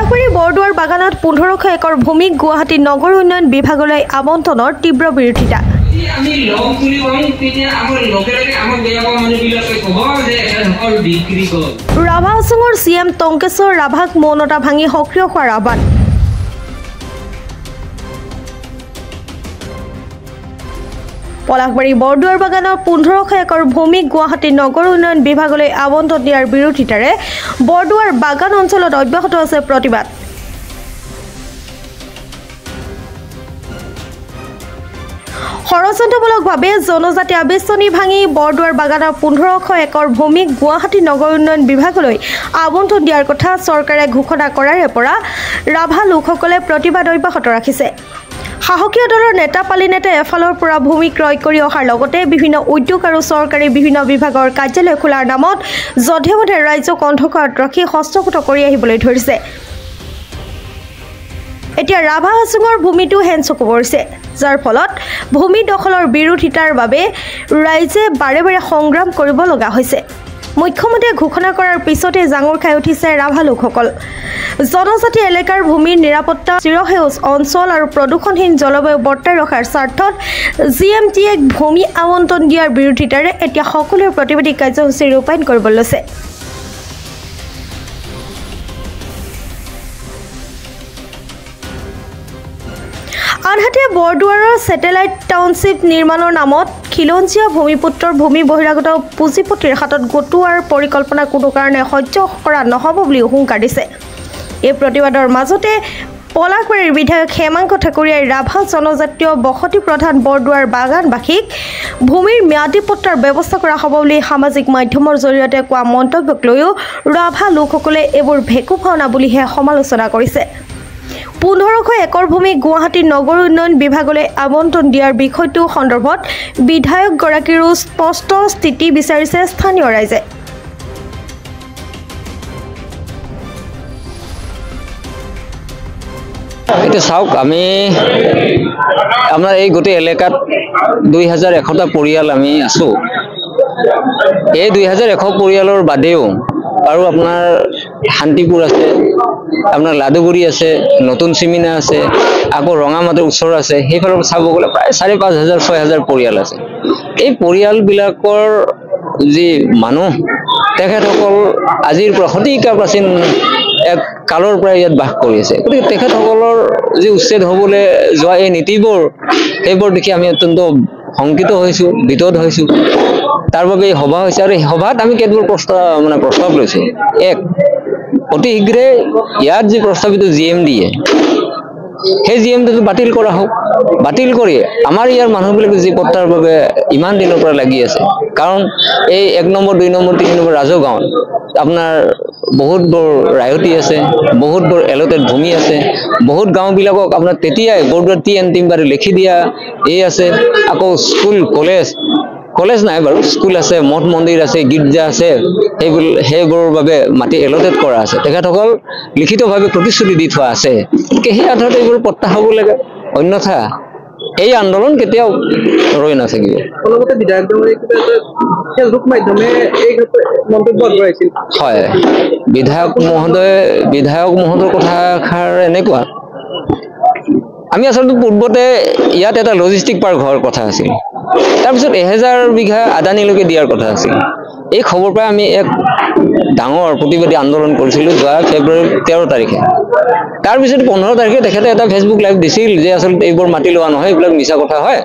পলাশবাৰী বৰদুৱাৰ বাগানত 1500 একৰ ভূমি গুৱাহাটী নগৰ উন্নয়ন বিভাগলৈ আবণ্টনৰ তীব্ৰ বিৰোধিতা। ৰাভা হাছঙৰ CM টংকেশ্বৰ ৰাভাক মৌনতা ভাঙি সক্ৰিয় হোৱাৰ আহ্বান। পলাশবাৰী বৰদুৱাৰ বাগানৰ 1500 একৰ ভূমি গুৱাহাটী নগৰ উন্নয়ন বিভাগলৈ আবণ্টন দিয়াৰ বিৰোধিতাৰে বৰদুৱাৰ বাগান অঞ্চলত অব্যাহত আছে প্ৰতিবাদ। ষড়যন্ত্ৰমূলকভাৱে জনজাতি আবেষ্টনী ভাঙি বৰদুৱাৰ বাগানৰ 1500 একৰ ভূমি গুৱাহাটী নগৰ উন্নয়ন বিভাগলৈ আবণ্টন দিয়াৰ কথা চৰকাৰে ঘোষণা কৰাৰে পৰা ৰাভা লোকসকলে প্ৰতিবাদ অব্যাহত ৰাখিছে। সাহসীয় দলৰ নেতা পালি নেতাই এফালৰ পৰা ভূমি ক্ৰয় কৰি অহাৰ লগতে বিভিন্ন উদ্যোগ আৰু চৰকাৰী বিভিন্ন বিভাগৰ কাৰ্যালয় খোলাৰ নামত যধে মধে ৰাইজক অন্ধকাৰত ৰাখি হস্তগত কৰি আহিবলৈ ধৰিছে। এতিয়া ৰাভা হাছঙৰ ভূমিটো হেনচকু পৰিছে, যাৰ ফলত ভূমি দখলৰ বিৰোধিতাৰ বাবে ৰাইজে বাৰে বাৰে সংগ্ৰাম কৰিব লগা হৈছে। মুখ্যমন্ত্ৰীয়ে ঘোষণা কৰাৰ পিছতে জাঙুৰ খাই উঠিছে ৰাভা লোকসকল। জনজাতি এলেকাৰ ভূমিৰ নিৰাপত্তা, চিৰসেউজ অঞ্চল আৰু প্ৰদূষণহীন জলবায়ু বৰ্তাই ৰখাৰ স্বাৰ্থত GMTক ভূমি আবণ্টন দিয়াৰ বিৰোধিতাৰে এতিয়া সকলোৱে প্ৰতিবাদী কাৰ্যসূচী ৰূপায়ণ কৰিবলৈ লৈছে। আনহাতে বৰদুৱাৰৰ ছেটেলাইট টাউনশ্বিপ নিৰ্মাণৰ নামত খিলঞ্জীয়া ভূমিপুত্ৰৰ ভূমি বহিৰাগত পুঁজিপতিৰ হাতত গটোৱাৰ পৰিকল্পনা কোনো কাৰণে সহ্য কৰা নহ'ব বুলি হুংকাৰ দিছে। এই প্ৰতিবাদৰ মাজতে পলাশবাৰীৰ বিধায়ক হেমাংগ ঠাকুৰীয়াই ৰাভা জনজাতীয় বসতি প্ৰধান বৰদুৱাৰ বাগানবাসীক ভূমিৰ ম্যাদী পট্টাৰ ব্যৱস্থা কৰা হ'ব বুলি সামাজিক মাধ্যমৰ জৰিয়তে কোৱা মন্তব্যক লৈও ৰাভা লোকসকলে এইবোৰ ভেকু ভাওনা বুলিহে সমালোচনা কৰিছে। 1500 একৰ ভূমি গুৱাহাটী নগৰ উন্নয়ন বিভাগলৈ আবণ্টন দিয়াৰ বিষয়টো সন্দৰ্ভত বিধায়কগৰাকীৰো স্পষ্ট স্থিতি বিচাৰিছে স্থানীয় ৰাইজে। এতিয়া চাওক, আমি আপোনাৰ এই গোটেই এলেকাত 2100টা পৰিয়াল আমি আছোঁ। এই 2100 পৰিয়ালৰ বাদেও আৰু আপোনাৰ শান্তিপুৰ আছে, আপোনাৰ লাদুগুৰি আছে, নতুন চিমিনা আছে, আকৌ ৰঙামাটিৰ ওচৰ আছে। সেইফালৰ চাব গ'লে প্ৰায় 4500-6000 পৰিয়াল আছে। এই পৰিয়ালবিলাকৰ যি মানুহ, তেখেতসকল আজিৰ পৰা শতিকা প্ৰাচীন এক কালৰ পৰা ইয়াত বাস কৰি আছে। গতিকে তেখেতসকলৰ যি উচ্ছেদ হ'বলৈ যোৱা এই নীতিবোৰ, সেইবোৰ দেখি আমি অত্যন্ত শংকিত হৈছোঁ, বিতত হৈছোঁ। তাৰ বাবে এই সভা হৈছে, আৰু এই সভাত আমি কেতবোৰ প্ৰস্তাৱ লৈছোঁ। এক, অতি শীঘ্ৰে ইয়াত যি প্ৰস্তাৱিত GMDA, সেই GMDটো বাতিল কৰা হওক। বাতিল কৰি আমাৰ ইয়াৰ মানুহবিলাকে যি পট্টাৰ বাবে ইমান দিনৰ পৰা লাগি আছে, কাৰণ এই 1 নম্বৰ, 2 নম্বৰ, 3 নম্বৰ ৰাজহ গাঁৱত আপোনাৰ বহুতবোৰ ৰায়তী আছে, বহুতবোৰ এলটেড ভূমি আছে। বহুত গাঁওবিলাকক আপোনাৰ তেতিয়াই বৰদুৱাৰ TN লিখি দিয়া এই আছে। আকৌ স্কুল, কলেজ নাই বাৰু, স্কুল আছে, মঠ মন্দিৰ আছে, গীৰ্জা আছে, সেইবোৰৰ বাবে মাটি এলটেড কৰা আছে। তেখেতসকল লিখিতভাৱে প্ৰতিশ্ৰুতি দি থোৱা আছে। সেই আধাৰত এইবোৰ পট্টা হ'ব লাগে, অন্যথা এই আন্দোলন কেতিয়াও ৰৈ নাথাকিব। অলপতে ফেচবুক মাধ্যমে এই মন্তব্য আগবঢ়াইছিল। হয়, বিধায়ক মহোদয়ৰ কথাষাৰ এনেকুৱা, আমি আচলতে পূৰ্বতে ইয়াত এটা লজিষ্টিক পাৰ্ক হোৱাৰ কথা আছিল। তাৰপিছত 1000 বিঘা আদানীলৈকে দিয়াৰ কথা আছিল। এই খবৰ পাই আমি এক ডাঙৰ প্ৰতিবাদী আন্দোলন কৰিছিলোঁ যোৱা ফেব্ৰুৱাৰী 13 তাৰিখে। তাৰপিছত 15 তাৰিখে তেখেতে এটা ফেচবুক লাইভ দিছিল যে আচলতে এইবোৰ মাটি লোৱা নহয়, এইবিলাক মিছা কথা হয়,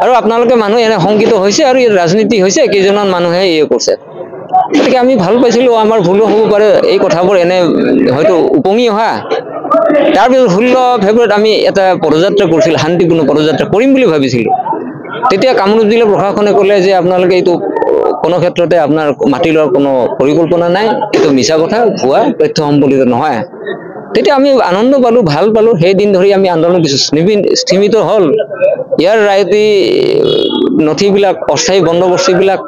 আৰু আপোনালোকে মানুহ এনে শংকিত হৈছে আৰু ইয়াত ৰাজনীতি হৈছে, কেইজনমান মানুহে কৰিছে। গতিকে আমি ভাল পাইছিলোঁ, আমাৰ ভুলো হ'ব পাৰে এই কথাবোৰ এনে হয়তো উপঙি অহা। তাৰপিছত 16 ফেব্ৰুৱাৰীত আমি এটা পদযাত্ৰা কৰিছিলোঁ, শান্তিপূৰ্ণ পদযাত্ৰা কৰিম বুলি ভাবিছিলোঁ। তেতিয়া কামৰূপ জিলা প্ৰশাসনে ক'লে যে আপোনালোকে এইটো কোনো ক্ষেত্ৰতে আপোনাৰ মাটি লোৱাৰ কোনো পৰিকল্পনা নাই, এইটো মিছা কথা, ভুৱা তথ্য সম্বলিত নহয়। তেতিয়া আমি আনন্দ পালোঁ, ভাল পালোঁ। সেই দিন ধৰি আমি আন্দোলন কিছু স্থিমিত হ'ল। ইয়াৰ ৰায়তী নথিবিলাক, অস্থায়ী বন্দবস্তিবিলাক,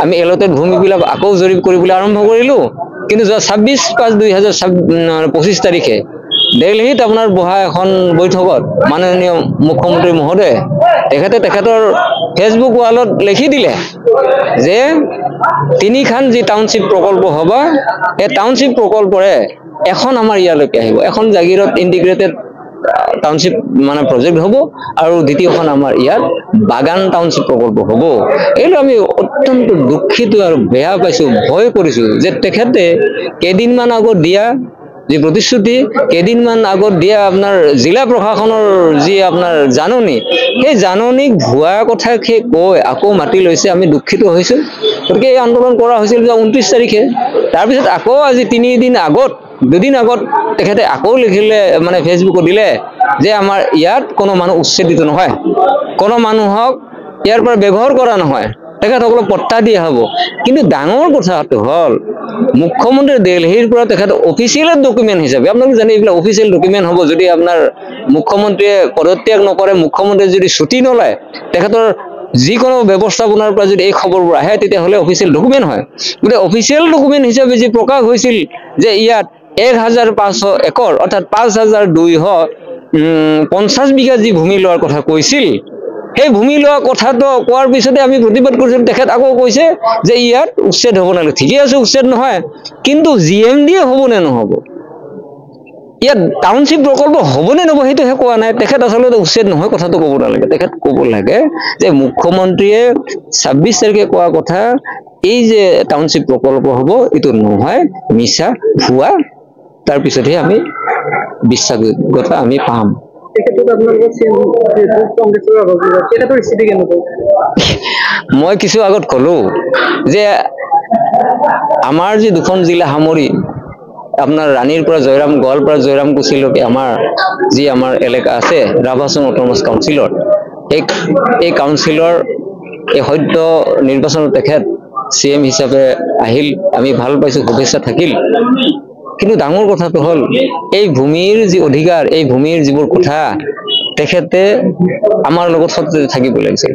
আমি এলটেড ভূমিবিলাক আকৌ জৰীপ কৰিবলৈ আৰম্ভ কৰিলোঁ। কিন্তু যোৱা 26/5/2025 তাৰিখে দিল্লীত আপোনাৰ বহা এখন বৈঠকত মাননীয় মুখ্যমন্ত্ৰী মহোদয়ে তেখেতৰ ফেচবুক ৱালত লিখি দিলে যে 3খান যি টাউনশ্বিপ প্ৰকল্প হ'ব, এই টাউনশ্বিপ প্ৰকল্পৰে এখন আমাৰ ইয়ালৈকে আহিব এখন জাগিৰত ইণ্টিগ্ৰেটেড টাউনশ্বিপ মানে প্ৰজেক্ট হ'ব আৰু দ্বিতীয়খন আমাৰ ইয়াত বাগান টাউনশ্বিপ প্ৰকল্প হ'ব এইটো আমি অত্যন্ত দুখিত আৰু বেয়া পাইছো ভয় কৰিছো যে তেখেতে কেইদিনমান আগত দিয়া যে প্ৰতিশ্ৰুতি কেইদিনমান আগত দিয়া আপোনাৰ জিলা প্ৰশাসনৰ যি আপোনাৰ জাননী সেই জাননীক ভুৱা কথা কৈ আকৌ মাতি লৈছে আমি দুখিত হৈছো গতিকে এই আন্দোলন কৰা হৈছিল 29 তাৰিখে তাৰপিছত আকৌ আজি 3 দিন আগত 2 দিন আগত তেখেতে আকৌ লিখিলে মানে ফেচবুকত দিলে যে আমাৰ ইয়াত কোনো মানুহ উচ্ছেদিত নহয় কোনো মানুহক ইয়াৰ পৰা ব্যৱহাৰ কৰা নহয় তেখেতসকলক পট্টা দিয়া হ'ব কিন্তু ডাঙৰ কথাটো হ'ল মুখ্যমন্ত্ৰী দিল্লীৰ পৰা তেখেত অফিচিয়েল ডকুমেণ্ট হিচাপে আপোনালোকে জানে এইবিলাক অফিচিয়েল ডকুমেণ্ট হ'ব যদি আপোনাৰ মুখ্যমন্ত্ৰীয়ে পদত্যাগ নকৰে মুখ্যমন্ত্ৰীয়ে যদি ছুটি নলয় তেখেতৰ যিকোনো ব্যৱস্থাপনাৰ পৰা যদি এই খবৰবোৰ আহে তেতিয়াহ'লে অফিচিয়েল ডকুমেণ্ট হয় গতিকে অফিচিয়েল ডকুমেণ্ট হিচাপে যি প্ৰকাশ হৈছিল যে ইয়াত 1500 একৰ অৰ্থাৎ 5250 বিঘা যি ভূমি লোৱাৰ কথা কৈছিল সেই ভূমি লোৱা কথাটো কোৱাৰ পিছতে আমি প্ৰতিবাদ কৰিছিলো তেখেত আকৌ কৈছে যে ইয়াত উচ্ছেদ হ'ব নালাগে ঠিকই আছে উচ্ছেদ নহয় কিন্তু জিএমডি হ'ব নে নহ'ব ইয়াত টাউনশ্বিপ প্ৰকল্প হ'ব নে নহ'ব সেইটোহে কোৱা নাই তেখেত আচলতে উচ্ছেদ নহয় কথাটো ক'ব নালাগে তেখেত ক'ব লাগে যে মুখ্যমন্ত্ৰীয়ে 26 তাৰিখে কোৱা কথা এই যে টাউনশ্বিপ প্ৰকল্প হ'ব এইটো নহয় মিছা ভুৱা তাৰ পিছতহে আমি বিশ্বাসযোগ্যতা আমি পাম মই কিছু আগত কলো যে আমাৰ যি দুখন জিলা সামৰি আপোনাৰ ৰাণীৰ পৰা জয়ৰাম গোৱালপাৰা জয়ৰামকুছিলৈকে আমাৰ এলেকা আছে ৰাভাচোন অট'নমাছ কাউন্সিলৰ এই কাউন্সিলৰ এই সদ্য নিৰ্বাচনত তেখেত CM হিচাপে আহিল আমি ভাল পাইছো শুভেচ্ছা থাকিল কিন্তু ডাঙৰ কথাটো হ'ল এই ভূমিৰ যি অধিকাৰ এই ভূমিৰ যিবোৰ কথা তেখেতে আমাৰ লগত সত্য থাকিব লাগিছিল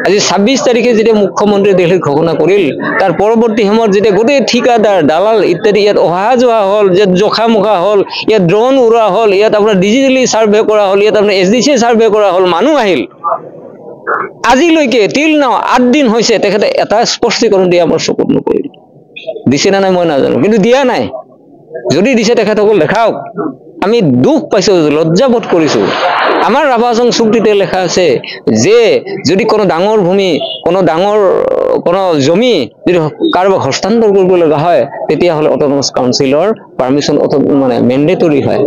আজি 26 তাৰিখে যেতিয়া মুখ্যমন্ত্ৰী দিল্লীত ঘোষণা কৰিল তাৰ পৰৱৰ্তী সময়ত যেতিয়া গোটেই ঠিকাদাৰ দালাল ইত্যাদি ইয়াত অহা যোৱা হ'ল যে জখা মুখা হ'ল ইয়াত ড্ৰোন উৰা হ'ল ইয়াত আপোনাৰ ডিজিটেলি সাৰ্ভে কৰা হ'ল ইয়াত আপোনাৰ SDC সাৰ্ভে কৰা হ'ল মানুহ আহিল আজিলৈকে তিল নাও 8 দিন হৈছে তেখেতে এটা স্পষ্টীকৰণ দিয়া আমাৰ চকুত নপৰিল দিছে না নাই মই নাজানো কিন্তু দিয়া নাই যদি দিছে তেখেতসকল দেখাওক আমি দুখ পাইছো লজ্জাবোধ কৰিছো আমাৰ ৰাভাচং চুক্তিতে লেখা আছে যে যদি কোনো ডাঙৰ ভূমি কোনো ডাঙৰ কোনো জমি যদি কাৰোবাক হস্তান্তৰ কৰিব লগা হয় তেতিয়াহ'লে অট'নমাছ কাউন্সিলৰ পাৰমিশন মানে মেণ্ডেটৰী হয়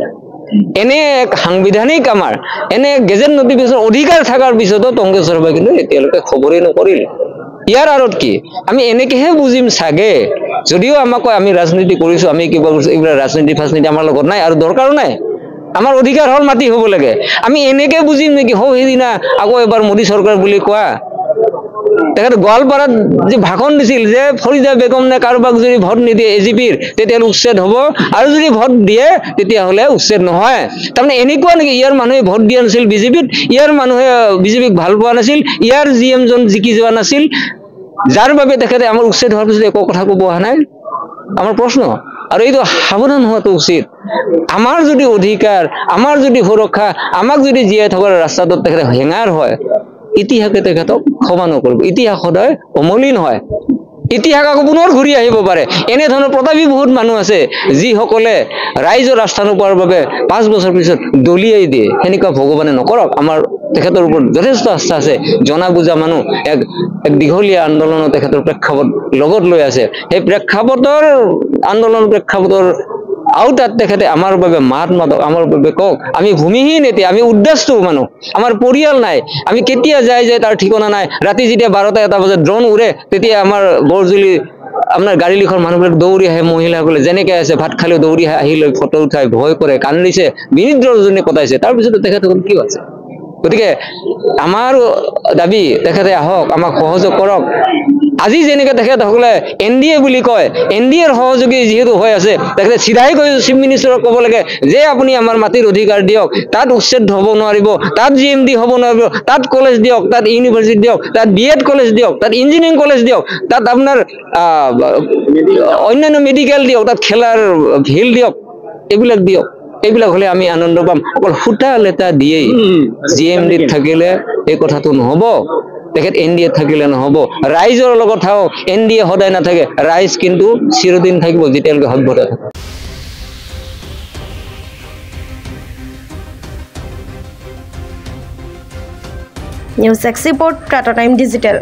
এনে এক সাংবিধানিক আমাৰ এনে গেজেট নটিফিকেশন অধিকাৰ থাকাৰ পিছতো টংকেশ্বৰ বাই কিন্তু এতিয়ালৈকে খবৰেই নকৰিল ইয়াৰ আৰত কি আমি এনেকেহে বুজিম চাগে যদিও আমাক আমি ৰাজনীতি কৰিছো আমি কিবা এইবিলাক ৰাজনীতি ফাজনীতি আমাৰ লগত নাই আৰু দৰকাৰো নাই আমাৰ অধিকাৰ হ'ল মাটি হ'ব লাগে আমি এনেকে বুজিম নেকি সেইদিনা আকৌ এবাৰ মোদী চৰকাৰ বুলি কোৱা তেখেতে গোৱালপাৰাত যে ভাষণ দিছিল যে ফৰিদা বেগম নে কাৰোবাক যদি ভোট নিদিয়ে এজিপিৰ তেতিয়াহ'লে উচ্ছেদ হ'ব আৰু যদি ভোট দিয়ে তেতিয়াহ'লে উচ্ছেদ নহয় তাৰমানে এনেকুৱা নেকি ইয়াৰ মানুহে ভোট দিয়া নাছিল বিজেপিত ইয়াৰ মানুহে বিজেপিক ভাল পোৱা নাছিল ইয়াৰ GM জন জিকি যোৱা নাছিল যাৰ বাবে তেখেতে আমাৰ উচ্ছেদ হোৱাৰ পিছত একো কথা ক'ব অহা নাই আমাৰ প্ৰশ্ন আৰু এইটো সাৱধান হোৱাটো উচিত আমাৰ যদি অধিকাৰ আমাৰ যদি সুৰক্ষা আমাক যদি জীয়াই থকাৰ ৰাস্তাটোত তেখেতে হেঙাৰ হয় ইতিহাসে তেখেতক ক্ষমা নকৰিব ইতিহাস সদায় অমলিন হয় ইতিহাস আকৌ পুনৰ ঘূৰি আহিব পাৰে এনে ধৰণৰ প্ৰতাপী বহুত মানুহ আছে যিসকলে ৰাইজৰ আস্থা নোপোৱাৰ বাবে 5 বছৰ পিছত দলিয়াই দিয়ে সেনেকুৱা ভগৱানে নকৰক আমাৰ তেখেতৰ ওপৰত যথেষ্ট আস্থা আছে জনা বুজা মানুহ এক দীঘলীয়া আন্দোলনৰ তেখেতৰ প্ৰেক্ষাপট লগত লৈ আছে সেই প্ৰেক্ষাপটৰ আন্দোলন প্ৰেক্ষাপটৰ আউটাত তেখেতে আমাৰ বাবে মাত মাতক আমাৰ বাবে কওক আমি ভূমিহীন এতিয়া আমি উদ্দেশ্য মানুহ আমাৰ পৰিয়াল নাই আমি কেতিয়া যায় তাৰ ঠিকনা নাই ৰাতি যেতিয়া 12টা 1টা বজাত ড্ৰোন উৰে তেতিয়া আমাৰ বৰজুলি আপোনাৰ গাড়ী লিখৰ মানুহবিলাক দৌৰি আহে মহিলাসকলে যেনেকৈ আছে ভাত খালেও দৌৰি আহি লৈ ফটো উঠাই ভয় কৰে কান্দিছে বিনিদ্ৰ ৰজনী কটাইছে তাৰপিছত তেখেতসকল কি আছে গতিকে আমাৰ দাবী তেখেতে আহক আমাক সহযোগ কৰক আজি যেনেকৈ তেখেতসকলে NDA বুলি কয় NDAৰ সহযোগী যিহেতু হৈ আছে তেখেতে চিধাই কৈ চিফ মিনিষ্টাৰক ক'ব লাগে যে আপুনি আমাৰ মাটিৰ অধিকাৰ দিয়ক তাত উচ্ছেদ হ'ব নোৱাৰিব তাত GMD হ'ব নোৱাৰিব তাত কলেজ দিয়ক তাত ইউনিভাৰ্চিটি দিয়ক তাত BEd কলেজ দিয়ক তাত ইঞ্জিনিয়াৰিং কলেজ দিয়ক তাত আপোনাৰ অন্যান্য মেডিকেল দিয়ক তাত খেলাৰ ফিল্ড দিয়ক এইবিলাক দিয়ক এইবিলাক হলে আমি আনন্দ পাম অকল ফুটা লেটা দিয়েই GMDত থাকিলে এই কথাটো নহ'ব তেখেত NDA থাকিলে নহ'ব ৰাইজৰ লগত থাকক NDA সদায় নাথাকে ৰাইজ কিন্তু চিৰদিন থাকিব যেতিয়ালৈকে সভ্যতা থাকে news x report, Tata time digital.